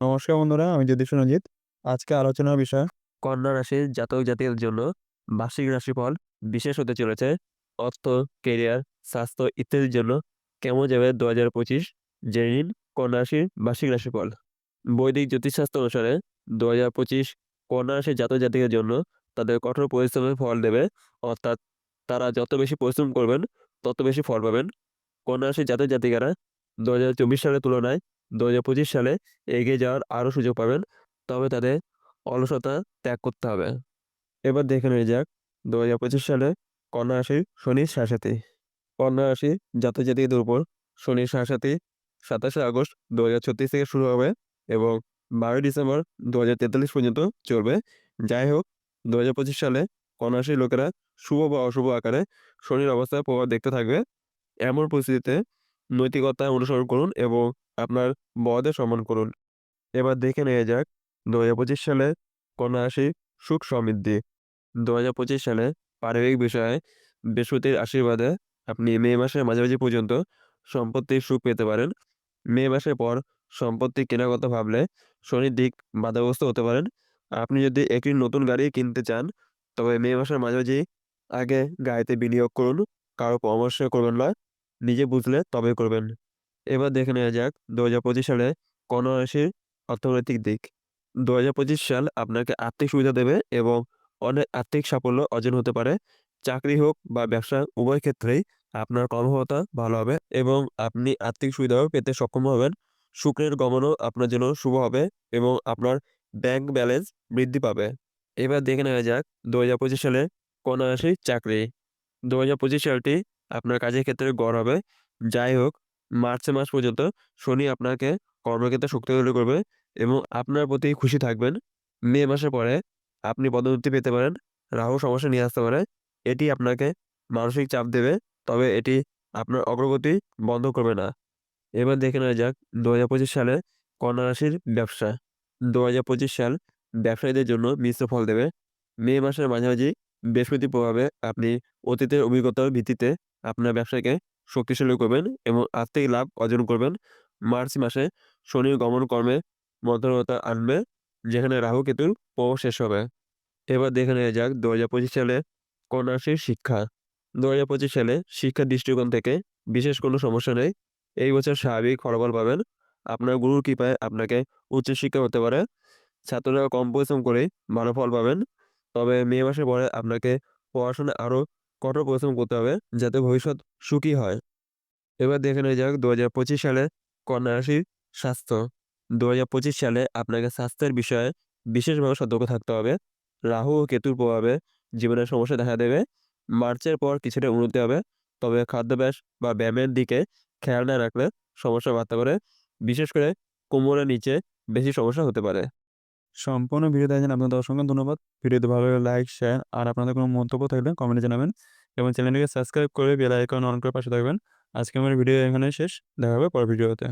নমস্কার বন্ধুরা, আমি জ্যোতিষ রঞ্জিত। আজকে আলোচনার বিষয় কন্যা রাশির জাতক জাতিকাদের জন্য মাসিক রাশিফল বিশেষ হতে চলেছে। অর্থ, কেরিয়ার, স্বাস্থ্য ইত্যাদির জন্য কেমন যাবে ২০২৫ জেনে নিন কন্যা রাশির মাসিক রাশিফল। বৈদিক জ্যোতিষশাস্ত্র অনুসারে ২০২৫ কন্যা রাশির জাতক জাতিকাদের জন্য তাদের কঠোর পরিশ্রমের ফল দেবে। অর্থাৎ তারা যত বেশি পরিশ্রম করবেন তত বেশি ফল পাবেন। কন্যা রাশির জাতক জাতিকারা ২০২৪ সালের তুলনায় ২০২৫ সালে এগিয়ে যাওয়ার আরও সুযোগ পাবেন। তবে তাদের অলসতা ত্যাগ করতে হবে। এবার দেখে নেওয়া যাক ২০২৫ সালে কন্যা রাশির শনির সাড়েসাতি। কন্যা রাশি জাতক জাতিকাদের উপর শনির সাড়েসাতি ২৭শে আগস্ট ২০৩৬ থেকে শুরু হবে এবং ১২ই ডিসেম্বর ২০৪৩ পর্যন্ত চলবে। যাই হোক, ২০২৫ সালে কন্যা রাশির লোকেরা শুভ বা অশুভ আকারে শনির অবস্থার প্রভাব দেখতে থাকবে। এমন পরিস্থিতিতে নৈতিকতা অনুসরণ করুন এবং আপনার বড়দের সম্মান করুন। এবার দেখে নেওয়া যাক ২০২৫ সালে কন্যা রাশি সুখ সমৃদ্ধি। ২০২৫ সালে পারিবারিক বিষয়ে বৃহস্পতির আশীর্বাদে আপনি মে মাসের মাঝামাঝি পর্যন্ত সম্পত্তির সুখ পেতে পারেন। মে মাসের পর সম্পত্তি কেনার কথা ভাবলে শনির দিক বাধাগ্রস্ত হতে পারেন। আপনি যদি একটি নতুন গাড়ি কিনতে চান, তবে মে মাসের মাঝামাঝি আগে গাড়িতে বিনিয়োগ করুন। কারো পরামর্শ করবেন না, নিজে বুঝলে তবে করবেন। এবার দেখে নেওয়া যাক ২০২৫ সালে কন্যা রাশির অর্থনৈতিক দিক। ২০২৫ সাল আপনাকে আর্থিক সুবিধা দেবে এবং অনেক আর্থিক সাফল্য অর্জন হতে পারে। চাকরি হোক বা ব্যবসা উভয় ক্ষেত্রেই আপনার কর্মক্ষমতা ভালো হবে এবং আপনি আর্থিক সুবিধাও পেতে সক্ষম হবেন। শুক্রের গমনও আপনার জন্য শুভ হবে এবং আপনার ব্যাংক ব্যালেন্স বৃদ্ধি পাবে। এবার দেখে নেওয়া যাক ২০২৫ সালে কন্যা রাশির চাকরি। ২০২৫ সালটি আপনার কাজের ক্ষেত্রে গড় হবে। যাই হোক, মার্চ মাস পর্যন্ত শনি আপনাকে কর্মক্ষেত্রে শক্তিশালী করবে এবং আপনার প্রতি খুশি থাকবেন। মে মাসের পরে আপনি পদোন্নতি পেতে পারেন। রাহু সমস্যা নিয়ে আসতে পারে। এটি আপনাকে মানসিক চাপ দেবে, তবে এটি আপনার অগ্রগতি বন্ধ করবে না। এবার দেখে নেওয়া যাক ২০২৫ সালে কন্যা রাশির ব্যবসা। ২০২৫ সাল ব্যবসায়ীদের জন্য মিশ্র ফল দেবে। মে মাসের মাঝামাঝি বৃহস্পতির প্রভাবে আপনি অতীতের অভিজ্ঞতার ভিত্তিতে আপনার ব্যবসাকে শক্তিশালী করবেন এবং আর্থিক লাভ অর্জন করবেন। মার্চ মাসে শনির গমন কর্মে মধ্যমতা আনবে, যেখানে রাহু কেতুর প্রভাব শেষ হবে। এবার দেখে নেওয়া যাক ২০২৫ সালে কন্যা রাশির শিক্ষা। ২০২৫ সালে শিক্ষার দৃষ্টিকোণ থেকে বিশেষ কোনো সমস্যা নেই। এই বছর স্বাভাবিক ফলাফল পাবেন। আপনার গুরুর কৃপায় আপনাকে উচ্চশিক্ষা হতে পারে। ছাত্ররা কম পরিশ্রম করেই ভালো ফল পাবেন। তবে মে মাসের পরে আপনাকে পড়াশোনায় আরো কঠোর পরিশ্রম করতে হবে, যাতে ভবিষ্যৎ সুখী হয়। এবার দেখে নেওয়া যাক ২০২৫ সালে কন্যা রাশির স্বাস্থ্য। ২০২৫ সালে আপনাকে স্বাস্থ্যের বিষয়ে বিশেষভাবে সতর্ক থাকতে হবে। রাহু ও কেতুর প্রভাবে জীবনের সমস্যা দেখা দেবে। মার্চের পর কিছুটা উন্নতি হবে। তবে খাদ্যাভ্যাস বা ব্যায়ামের দিকে খেয়াল না রাখলে সমস্যা বাড়তে পারে। বিশেষ করে কোমরের নিচে বেশি সমস্যা হতে পারে। সম্পূর্ণ ভিডিও দেখার জন্য আপনাদের অসংখ্য ধন্যবাদ। ভিডিওটি ভালো লাগলে লাইক, শেয়ার আর আপনাদের কোনো মন্তব্য থাকলে কমেন্টে জানাবেন এবং চ্যানেলটিকে সাবস্ক্রাইব করে বেল আইকন অন করে পাশে থাকবেন। আজকে আমার ভিডিও এখানেই শেষ। দেখা হবে পরের ভিডিওতে।